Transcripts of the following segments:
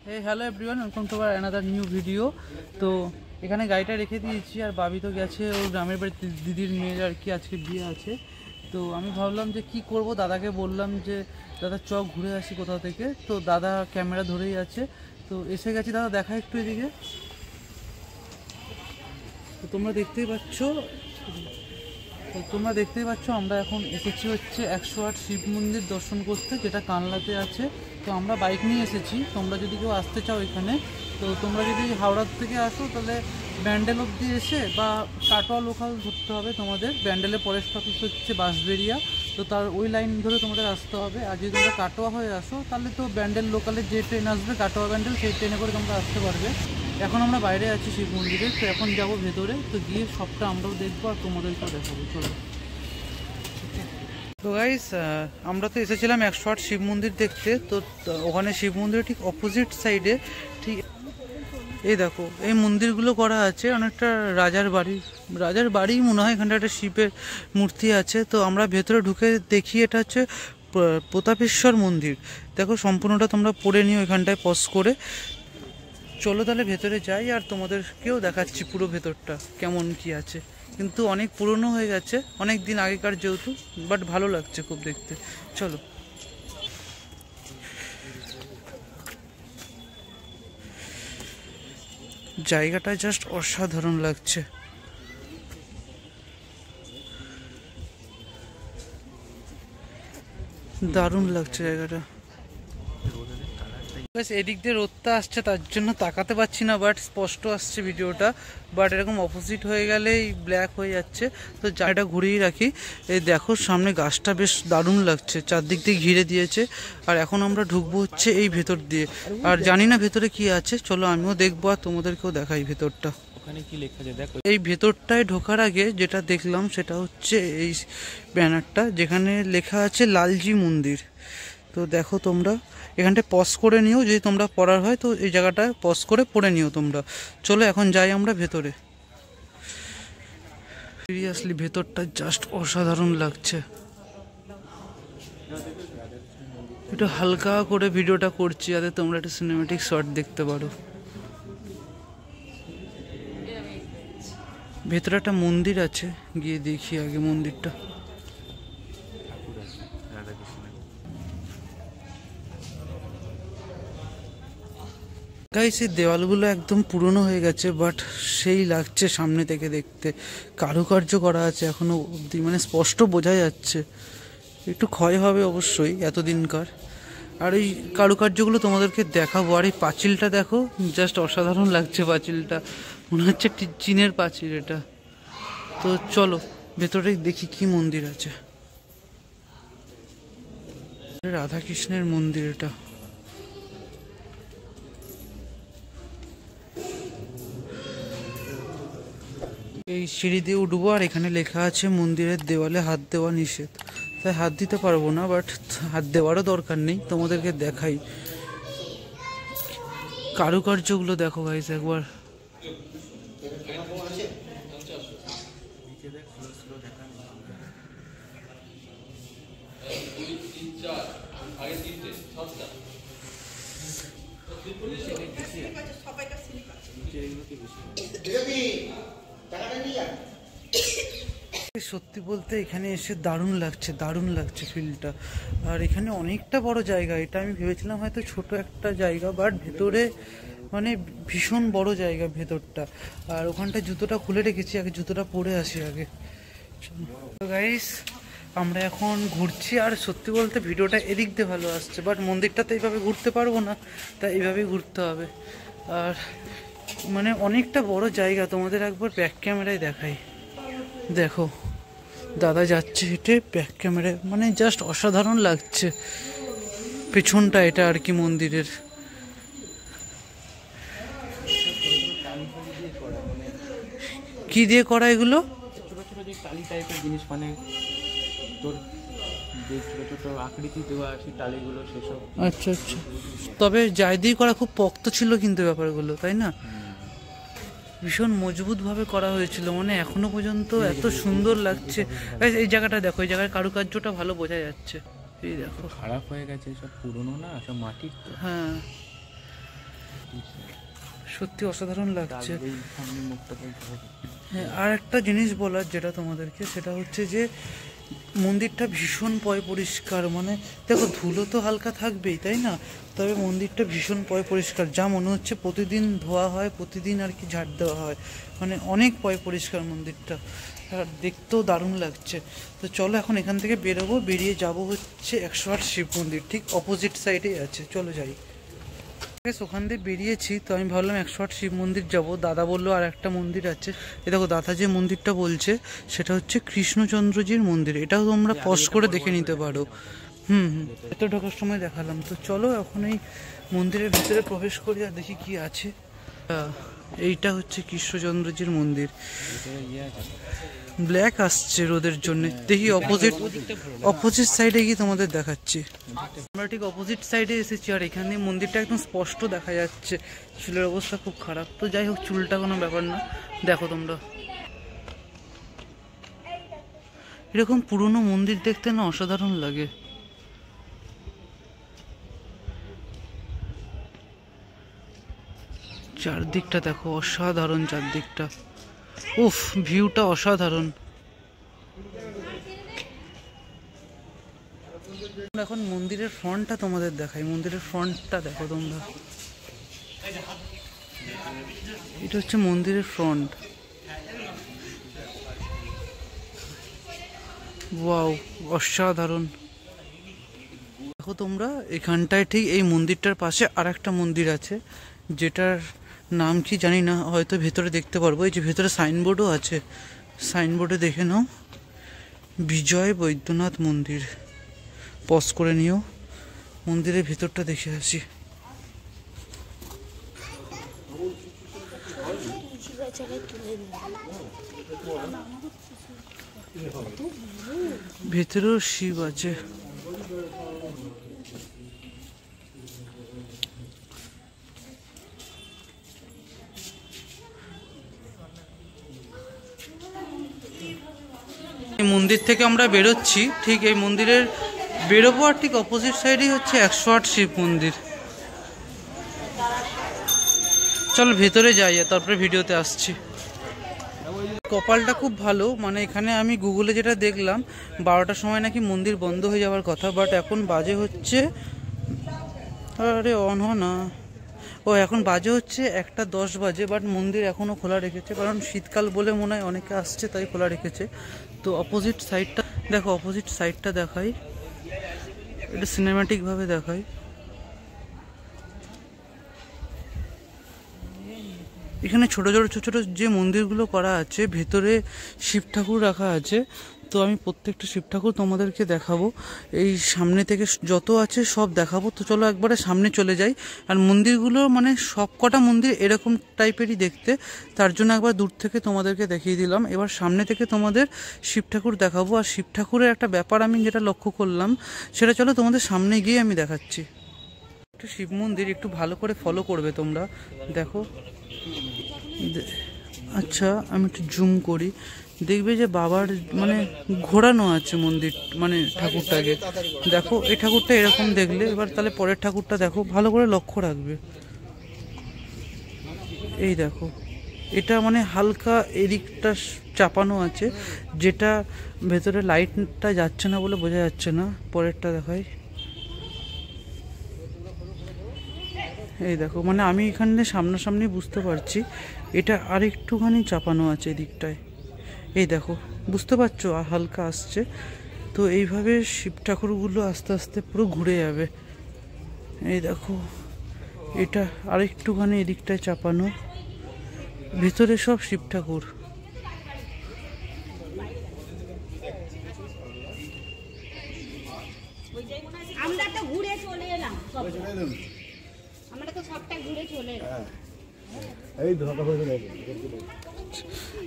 Hello everyone, welcome to our another new video. তো এখানে গাড়িটা রেখে দিয়েছি আর বাবি তো গেছে ওর গ্রামের বাড়ি, দিদির মেয়ের আর কি আজকে বিয়ে আছে। তো আমি ভাবলাম যে কি করব, দাদাকে বললাম যে দাদা চ ঘুরে আসি কোথাও থেকে। তো দাদা ক্যামেরা ধরেই আছে, তো এসে গেছি। দাদা দেখা একটু এদিকে। তো তোমরা দেখতেই পাচ্ছ আমরা এখন এসেছি হচ্ছে 108 শিব মন্দির দর্শন করতে, যেটা কানলাতে আছে। তো আমরা বাইক নিয়ে এসেছি। তোমরা যদি কেউ আসতে চাও এখানে, তো তোমরা যদি হাওড়ার থেকে আসো তাহলে ব্যান্ডেল অবধি এসে বা কাটোয়া লোকাল ধরতে হবে তোমাদের। ব্যান্ডেলে ফরেস্ট অফিস হচ্ছে বাঁশবেড়িয়া, তো তার ওই লাইন ধরে তোমাদের আসতে হবে। আর যদি তোমরা কাটোয়া হয়ে আসো তাহলে তো ব্যান্ডেল লোকালের যে ট্রেন আসবে কাটোয়া ব্যান্ডেল, সেই ট্রেনে করে তোমরা আসতে পারবে। এখন আমরা বাইরে আছি শিব মন্দিরে, তো এখন যাবো ভেতরে। তো গিয়ে সবটা আমরাও দেখবো আর তোমাদেরকেও দেখাবো, চলো। তো গাইস, আমরা তো এসেছিলাম 108 শিব মন্দির দেখতে। তো ওখানে শিব মন্দিরের ঠিক অপোজিট সাইডে ঠিক এই দেখো এই মন্দিরগুলো করা আছে অনেকটা রাজার বাড়ি মনে হয়। এখানটা একটা শিবের মূর্তি আছে। তো আমরা ভেতরে ঢুকে দেখি এটা হচ্ছে প্রতাপেশ্বর মন্দির। দেখো সম্পূর্ণটা তোমরা পড়ে নিও এখানটায় পজ করে। চলো তাহলে ভেতরে যাই আর তোমাদেরকেও দেখাচ্ছি পুরো ভেতরটা কেমন কি আছে। কিন্তু অনেক পুরনো হয়ে গেছে, অনেক দিন আগেকার যেহেতু, বাট ভালো লাগছে খুব দেখতে। চলো। জায়গাটা জাস্ট অসাধারণ লাগছে, দারুণ লাগছে জায়গাটা। এদিক দিয়ে রোদটা আসছে তার জন্য তাকাতে পারছি না, বাট স্পষ্ট আসছে ভিডিওটা। বাট এরকম অপোজিট হয়ে গেলেই ব্ল্যাক হয়ে যাচ্ছে। তো জায়গাটা ঘুরিয়ে রাখি। এই দেখো সামনে গাছটা বেশ দারুণ লাগছে, চারদিক দিয়ে ঘিরে দিয়েছে। আর এখন আমরা ঢুকবো হচ্ছে এই ভেতর দিয়ে। আর জানি না ভেতরে কি আছে, চলো আমিও দেখবো আর তোমাদেরকেও দেখাই ভেতরটা। এই ভেতরটায় ঢোকার আগে যেটা দেখলাম সেটা হচ্ছে এই ব্যানারটা, যেখানে লেখা আছে লালজি মন্দির। তো দেখো তোমরা এখানটায় পজ করে নিও, যদি তোমরা পড়ার হয় তো এই জায়গাটায় পজ করে পড়ে নিও তোমরা। চলো এখন যাই আমরা ভেতরে। সিরিয়াসলি ভেতরটা জাস্ট অসাধারণ লাগছে। একটু হালকা করে ভিডিওটা করছি যাতে তোমরা একটা সিনেমেটিক শট দেখতে পারো। ভেতরে একটা মন্দির আছে, গিয়ে দেখি আগে মন্দিরটা। গাইস, এই দেওয়ালগুলো একদম পুরনো হয়ে গেছে, বাট সেই লাগছে সামনে থেকে দেখতে। কারুকার্য করা আছে এখনো অবধি, মানে স্পষ্ট বোঝা যাচ্ছে। একটু ক্ষয় হবে অবশ্যই এতদিনকার। আর এই কারুকার্যগুলো তোমাদেরকে দেখাবো। আর এই পাঁচিলটা দেখো, জাস্ট অসাধারণ লাগছে পাঁচিলটা, মনে হচ্ছে চীনের পাঁচিল এটা। তো চলো ভেতরে দেখি কি মন্দির আছে। রাধাকৃষ্ণের মন্দির এটা। এই সিঁড়ি দিয়ে উঠবো আর এখানে লেখা আছে মন্দিরের দেওয়ালে হাত দেওয়া নিষেধ। তাই হাত দিতে পারবো না, বাট হাত দেওয়ারও দরকার নেই, তোমাদেরকে দেখাই। কারুকার্যগুলো দেখো গাইস একবার। সত্যি বলতে এখানে এসে দারুণ লাগছে ফিল্ডটা। আর এখানে অনেকটা বড় জায়গা। এটা আমি ভেবেছিলাম হয়তো ছোট একটা জায়গা, বাট ভেতরে মানে ভীষণ বড় জায়গা ভেতরটা। আর ওখানটা জুতোটা খুলে রেখেছি, আগে জুতোটা পরে আসি আগে। তো গাইস, আমরা এখন ঘুরছি। আর সত্যি বলতে ভিডিওটা এদিক দিয়ে ভালো আসছে, বাট মন্দিরটাতে এইভাবে ঘুরতে পারবো না, তাই এইভাবেই ঘুরতে হবে। আর মানে অনেকটা বড় জায়গা, তোমাদের একবার ব্যাক ক্যামেরায় দেখাই। দেখো দাদা যাচ্ছে হেঁটে ব্যাক ক্যামেরায়, মানে জাস্ট অসাধারণ লাগছে পেছনটা এটা আর কি মন্দিরের। কি দিয়ে করা এগুলো? ছোট ছোট যে টালি টাইপের জিনিস, মানে তোর যে ছোট ছোট আকৃতি দেওয়া আছে টালিগুলো, সেসব। আচ্ছা আচ্ছা, তবে যাই দিয়ে করা খুব পক্ত ছিল কিন্তু ব্যাপারগুলো, তাই না? ভীষণ মজবুত ভাবে করা হয়েছিল, মানে এখনো পর্যন্ত এত সুন্দর লাগছে। এই জায়গাটা দেখো, এই জায়গার কারুকার্যটা ভালো বোঝা যাচ্ছে। এই দেখো খারাপ হয়ে গেছে, সব পুরনো না, সব মাটির। হ্যাঁ, সত্যি অসাধারণ লাগছে। ডাকলেই সামনে মুখটা বলতে হবে। হ্যাঁ, আর একটা জিনিস বলার যেটা তোমাদেরকে, সেটা হচ্ছে যে মন্দিরটা ভীষণ পরিষ্কার। মানে দেখো, ধুলো তো হালকা থাকবেই, তাই না? তবে মন্দিরটা ভীষণ পরিষ্কার, যা মনে হচ্ছে প্রতিদিন ধোয়া হয়, প্রতিদিন আর কি ঝাড় দেওয়া হয়। মানে অনেক পরিষ্কার মন্দিরটা, আর দেখতেও দারুণ লাগছে। তো চলো এখন এখান থেকে বেরোবো, বেরিয়ে যাব হচ্ছে 108 শিব মন্দির, ঠিক অপোজিট সাইডেই আছে। চলো যাই। ওখান দিয়ে বেরিয়েছি, তো আমি ভাবলাম 108 শিব মন্দির যাব। দাদা বললো আর একটা মন্দির আছে। এ দেখো, দাদা যে মন্দিরটা বলছে সেটা হচ্ছে কৃষ্ণচন্দ্রজির মন্দির। এটাও তোমরা পজ করে দেখে নিতে পারো। ভেতর ঢোকার সময় দেখালাম। তো চলো এখন এই মন্দিরের ভিতরে প্রবেশ করি আর দেখি কি আছে। এইটা হচ্ছে কৃষ্ণচন্দ্রজির মন্দির। ব্ল্যাক আসছে রোদের জন্য, দেখি অপোজিট সাইডে গিয়ে তোমাদের দেখাচ্ছি। আমরা ঠিক অপোজিট সাইডে এসেছি, আর এখানে মন্দিরটা একদম স্পষ্ট দেখা যাচ্ছে। চুলের অবস্থা খুব খারাপ, তো যাই হোক, চুলটা কোনো ব্যাপার না। দেখো তোমরা, এরকম পুরনো মন্দির দেখতে না অসাধারণ লাগে। চারদিকটা দেখো, অসাধারণ চারদিকটা। উফ, ভিউটা অসাধারণ। এখন মন্দিরের ফ্রন্টটা তোমাদের দেখাই। মন্দিরের ফ্রন্টটা দেখো তোমরা, এটা হচ্ছে মন্দিরের ফ্রন্ট। ওয়াও, অসাধারণ। দেখো তোমরা, এখানটায় ঠিক এই মন্দিরটার পাশে আর একটা মন্দির আছে, যেটার নাম কি জানি না, হয়তো ভেতরে দেখতে পারবো। এই যে ভেতরে সাইনবোর্ডও আছে, সাইনবোর্ডে দেখে নাও, বিজয় বৈদ্যনাথ মন্দির। পজ করে নিও, মন্দিরের ভেতরটা দেখে আসি। ভেতরেও শিব আছে। এই মন্দির থেকে আমরা বেরোচ্ছি, ঠিক এই মন্দিরের বেরোবো, আর ঠিক অপোজিট সাইডেই হচ্ছে 108 শিব মন্দির। চলো ভেতরে যাই, তারপরে ভিডিওতে আসছি। কপালটা খুব ভালো, মানে এখানে আমি গুগলে যেটা দেখলাম 12টার সময় নাকি মন্দির বন্ধ হয়ে যাওয়ার কথা, বাট এখন বাজে হচ্ছে, আরে অন হ না, ও এখন বাজে হচ্ছে 1:10 বাজে, বাট মন্দির এখনও খোলা রেখেছে, কারণ শীতকাল বলে মনে হয় অনেকে আসছে, তাই খোলা রেখেছে। তো অপোজিট সাইডটা দেখো, অপোজিট সাইডটা দেখাই, এটা সিনেম্যাটিকভাবে দেখাই। এখানে ছোট ছোট যে মন্দিরগুলো করা আছে, ভেতরে শিব ঠাকুর রাখা আছে। তো আমি প্রত্যেকটা শিব ঠাকুর তোমাদেরকে দেখাবো, এই সামনে থেকে যত আছে সব দেখাবো। তো চলো একবারে সামনে চলে যাই। আর মন্দিরগুলো মানে সব কটা মন্দির এরকম টাইপেরই দেখতে, তার জন্য একবার দূর থেকে তোমাদেরকে দেখিয়ে দিলাম। এবার সামনে থেকে তোমাদের শিব ঠাকুর দেখাবো। আর শিব ঠাকুরের একটা ব্যাপার আমি যেটা লক্ষ্য করলাম, সেটা চলো তোমাদের সামনে গিয়ে আমি দেখাচ্ছি। একটা শিব মন্দির, একটু ভালো করে ফলো করবে তোমরা। দেখো, আচ্ছা আমি একটু জুম করি, দেখবে যে বাবার মানে ঘোরানো আছে মন্দির, মানে ঠাকুরটাকে। দেখো, এই ঠাকুরটা এরকম দেখলে, এবার তাহলে পরের ঠাকুরটা দেখো, ভালো করে লক্ষ্য রাখবে। এই দেখো, এটা মানে হালকা এদিকটা চাপানো আছে, যেটা ভেতরে লাইটটা যাচ্ছে না বলে বোঝা যাচ্ছে না। পরেরটা দেখাই, এই দেখো, মানে আমি এখানে সামনাসামনি বুঝতে পারছি এটা আর একটুখানি চাপানো আছে এদিকটায়। এই দেখো, বুঝতে পারছো, হালকা আসছে। তো এইভাবে শিব ঠাকুরগুলো আস্তে আস্তে পুরো ঘুরে যাবে। এই দেখো, এটা আর একটুখানি এদিকটায় চাপানো, ভিতরে সব শিব ঠাকুর। আমরা তো ঘুরে চলে এলাম, আমরা তো সবটা ঘুরে চলে এলাম।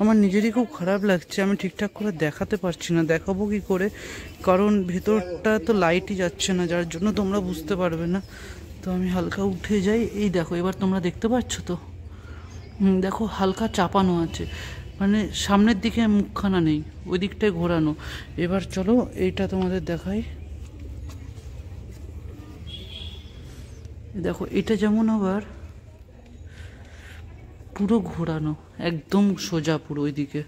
আমার নিজেরই খুব খারাপ লাগছে, আমি ঠিকঠাক করে দেখাতে পারছি না। দেখাবো কি করে, কারণ ভেতরটা তো লাইটই যাচ্ছে না, যার জন্য তোমরা বুঝতে পারবে না। তো আমি হালকা উঠে যাই। এই দেখো, এবার তোমরা দেখতে পাচ্ছ তো, দেখো হালকা চাপানো আছে, মানে সামনের দিকে মুখখানা নেই, ওই দিকটায় ঘোরানো। এবার চলো এইটা তোমাদের দেখাই। দেখো, এটা যেমন আবার পুরো ঘোরানো, একদম সোজা পুরো ওইদিকে।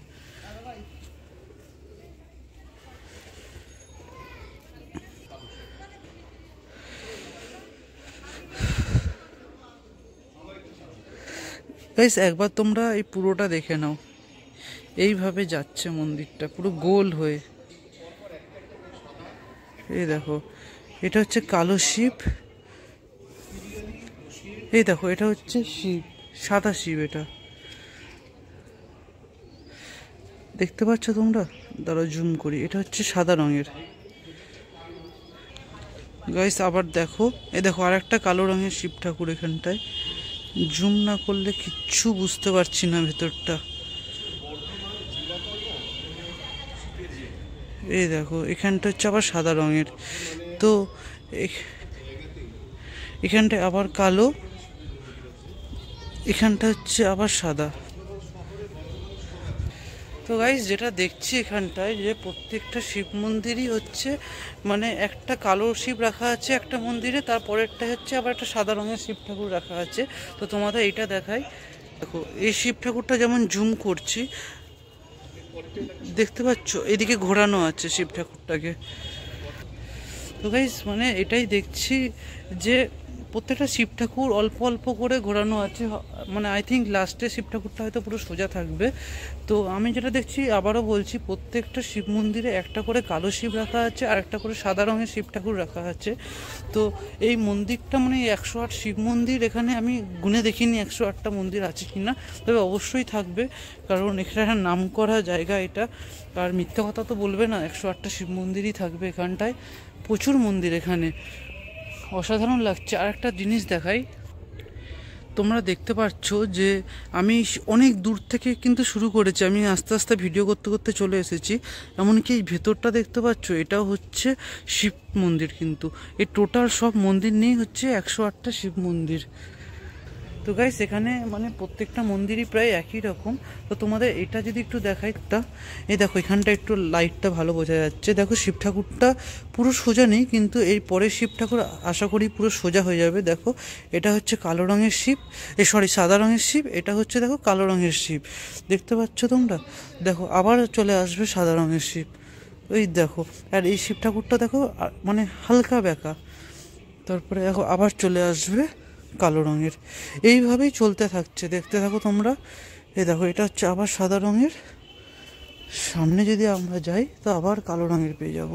গাইস একবার তোমরা এই পুরোটা দেখে নাও, এইভাবে যাচ্ছে মন্দিরটা পুরো গোল হয়ে। এই দেখো, এটা হচ্ছে কালো শিব, এই দেখো এটা হচ্ছে শিব, সাদা শিব। এটা দেখতে পাচ্ছ তোমরা? দাঁড়াও জুম করি, এটা হচ্ছে সাদা রঙের। গাইস আবার দেখো, এই দেখো আর একটা কালো রঙের শিব ঠাকুর এখানটায়। জুম না করলে কিচ্ছু বুঝতে পারছি না ভেতরটা। এই দেখো এখানটা হচ্ছে আবার সাদা রঙের, তো এখানটায় আবার কালো, এখানটা হচ্ছে আবার সাদা। তো গাইস যেটা দেখছি এখানটায়, যে প্রত্যেকটা শিব মন্দিরই হচ্ছে মানে একটা কালো শিব রাখা আছে একটা মন্দিরে, তারপরেরটা হচ্ছে আবার একটা সাদা রঙের শিব ঠাকুর রাখা আছে। তো তোমাদের এইটা দেখাই, দেখো এই শিব ঠাকুরটা যেমন জুম করছি দেখতে পাচ্ছ, এদিকে ঘোরানো আছে শিব ঠাকুরটাকে। তো গাইস মানে এটাই দেখছি যে প্রত্যেকটা শিব ঠাকুর অল্প অল্প করে ঘোরানো আছে, মানে আই থিঙ্ক লাস্টে শিব ঠাকুরটা হয়তো পুরো সোজা থাকবে। তো আমি যেটা দেখছি, আবারও বলছি, প্রত্যেকটা শিব মন্দিরে একটা করে কালো শিব রাখা আছে আর একটা করে সাদা রঙের শিব ঠাকুর রাখা আছে। তো এই মন্দিরটা মানে 108 শিব মন্দির, এখানে আমি গুনে দেখিনি 108টা মন্দির আছে কিনা, তবে অবশ্যই থাকবে, কারণ এখানে একটা নাম করা জায়গা এটা। আর মিথ্যা কথা তো বলবে না, 108টা শিব মন্দিরই থাকবে এখানটায়, প্রচুর মন্দির এখানে, অসাধারণ লাগছে। আর একটা জিনিস দেখাই, তোমরা দেখতে পাচ্ছ যে আমি অনেক দূর থেকে কিন্তু শুরু করেছি, আমি আস্তে আস্তে ভিডিও করতে করতে চলে এসেছি। এমনকি এই ভেতরটা দেখতে পাচ্ছ, এটাও হচ্ছে শিব মন্দির, কিন্তু এই টোটাল সব মন্দির নিয়েই হচ্ছে 108টা শিব মন্দির। তো গাইস এখানে মানে প্রত্যেকটা মন্দিরই প্রায় একই রকম। তো তোমাদের এটা যদি একটু দেখাই, তা এই দেখো এখানটা একটু লাইটটা ভালো বোঝা যাচ্ছে। দেখো শিব ঠাকুরটা পুরো সোজা নেই, কিন্তু এই পরের শিব ঠাকুর আশা করি পুরো সোজা হয়ে যাবে। দেখো এটা হচ্ছে কালো রঙের শিব, সাদা রঙের শিব, এটা হচ্ছে দেখো কালো রঙের শিব, দেখতে পাচ্ছ তোমরা? দেখো আবার চলে আসবে সাদা রঙের শিব, ওই দেখো। আর এই শিব ঠাকুরটা দেখো মানে হালকা বেঁকা, তারপরে দেখো আবার চলে আসবে কালো রঙের, এইভাবেই চলতে থাকছে, দেখতে থাকো তোমরা। এই দেখো এটা হচ্ছে আবার সাদা রঙের, সামনে যদি আমরা যাই তো আবার কালো রঙের পেয়ে যাব।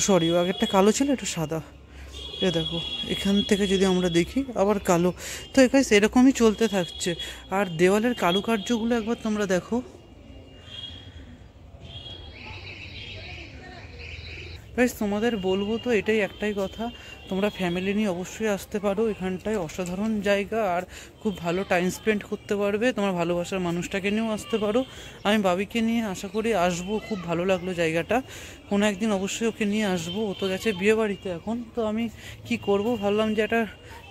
সরি, আগেরটা কালো ছিল, এটা সাদা। এ দেখো এখান থেকে যদি আমরা দেখি আবার কালো। তো এখানে এরকমই চলতে থাকছে। আর দেওয়ালের কারুকার্যগুলো একবার তোমরা দেখো। গাইস তোমাদের বলবো তো এটাই একটাই কথা, তোমরা ফ্যামিলি নিয়ে অবশ্যই আসতে পারো, এখানটায় অসাধারণ জায়গা আর খুব ভালো টাইম স্পেন্ড করতে পারবে। তোমার ভালোবাসার মানুষটাকে নিয়েও আসতে পারো, আমি বাবিকে নিয়ে আশা করি আসবো, খুব ভালো লাগলো জায়গাটা। কোনো একদিন অবশ্যই ওকে নিয়ে আসবো, ও তো গেছে বিয়ে বাড়িতে এখন। তো আমি কি করব ভাবলাম যে একটা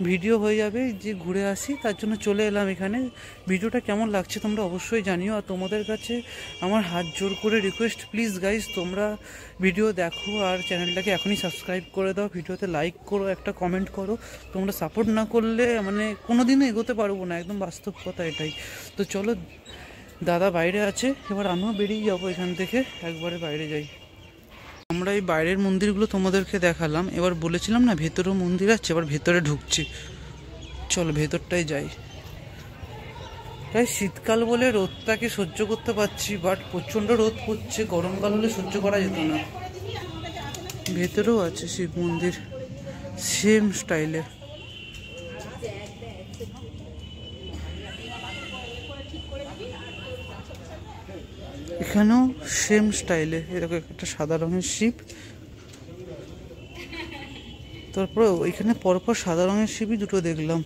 ভিডিও হয়ে যাবে, যে ঘুরে আসি, তার জন্য চলে এলাম এখানে। ভিডিওটা কেমন লাগছে তোমরা অবশ্যই জানিও। আর তোমাদের কাছে আমার হাত জোর করে রিকোয়েস্ট, প্লিজ গাইস তোমরা ভিডিও দেখো আর চ্যানেলটাকে এখনই সাবস্ক্রাইব করে দাও, ভিডিওতে লাইক করো, একটা কমেন্ট করো। তোমরা সাপোর্ট না করলে মানে কোনোদিনও এগোতে পারবো না, একদম বাস্তব কথা এটাই। তো চলো, দাদা বাইরে আছে, এবার আমিও বেরিয়ে যাবো এখান থেকে, একবারে বাইরে যাই। আমরা এই বাইরের মন্দিরগুলো তোমাদেরকে দেখালাম, এবার বলেছিলাম না ভেতরেও মন্দির আছে, এবার ভেতরে ঢুকছি, চলো ভেতরটাই যাই। তাই শীতকাল বলে রোদটাকে সহ্য করতে পারছি, বাট প্রচণ্ড রোদ পড়ছে, গরমকাল হলে সহ্য করা যেত না। ভেতরেও আছে শিব মন্দির সেম স্টাইলে। এখানেও সেম স্টাইলে, এরকম একটা সাদা রঙের শিব, তারপরে এখানে পরপর সাদা রঙের শিবই দুটো দেখলাম,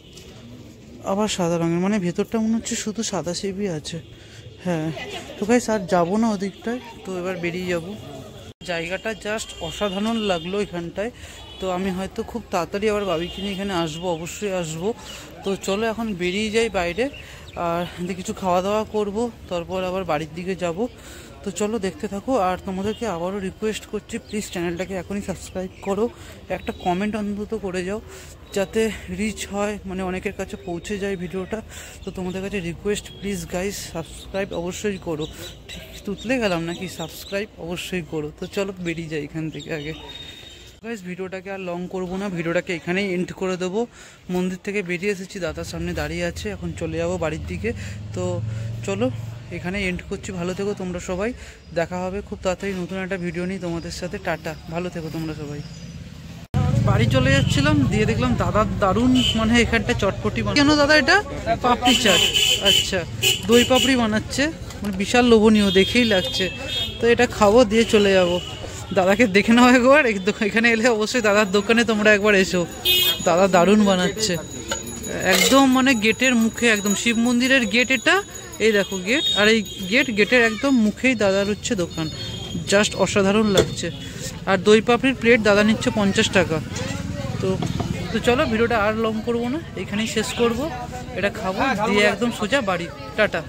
আবার সাদা রঙের, মানে ভেতরটা মনে হচ্ছে শুধু সাদা শিবই আছে। হ্যাঁ, তো গাইস আর যাবো না ওদিকটায়, তো এবার বেরিয়ে যাব। জায়গাটা জাস্ট অসাধারণ লাগলো এখানটায়। তো আমি হয়তো খুব তাড়াতাড়ি আবার বাবিকে নিয়ে এখানে আসবো, অবশ্যই আসবো। তো চলো এখন বেরিয়ে যাই বাইরে। আর কিছু খাওয়া দাওয়া করব, তারপর আবার বাড়ির দিকে যাব। তো চলো দেখতে থাকো। আর তোমাদেরকে আবারও রিকোয়েস্ট করছি, প্লিজ চ্যানেলটাকে এখনই সাবস্ক্রাইব করো, একটা কমেন্ট অন্তত করে যাও যাতে রিচ হয়, মানে অনেকের কাছে পৌঁছে যায় ভিডিওটা। তো তোমাদের কাছে রিকোয়েস্ট, প্লিজ গাইস সাবস্ক্রাইব অবশ্যই করো। ঠিক তুতলে গেলাম নাকি, সাবস্ক্রাইব অবশ্যই করো। তো চলো বেরিয়ে যাই এখান থেকে আগে। গাইস ভিডিওটাকে আর লং করবো না, ভিডিওটাকে এখানেই এন্ড করে দেবো। মন্দির থেকে বেরিয়ে এসেছি, দাদার সামনে দাঁড়িয়ে আছে, এখন চলে যাবো বাড়ির দিকে। তো চলো এখানে এন্ড করছি। ভালো থেকো তোমরা সবাই, দেখা হবে খুব তাড়াতাড়ি নতুন একটা ভিডিও নিয়ে তোমাদের সাথে। টাটা, ভালো থেকো তোমরা সবাই। বাড়ি চলে যাচ্ছিলাম, দিয়ে দেখলাম দাদার দারুণ, মানে এখানটা চটপটি কেন দাদা, এটা পাপড়ি চাট, আচ্ছা দই পাপড়ি বানাচ্ছে, মানে বিশাল লোভনীয় দেখেই লাগছে। তো এটা খাবো, দিয়ে চলে যাব। দাদাকে দেখে নাও একবার, এখানে এলে অবশ্যই দাদার দোকানে তোমরা একবার এসো, দাদা দারুণ বানাচ্ছে। একদম মানে গেটের মুখে, একদম শিব মন্দিরের গেট এটা, এই দেখো গেট, আর এই গেটের একদম মুখেই দাদার হচ্ছে দোকান, জাস্ট অসাধারণ লাগছে। আর দই পাপড়ির প্লেট দাদা নিচ্ছে 50 টাকা। তো চলো ভিডিওটা আর লং করবো না, এখানেই শেষ করব। এটা খাবো, দিয়ে একদম সোজা বাড়ি। টাটা।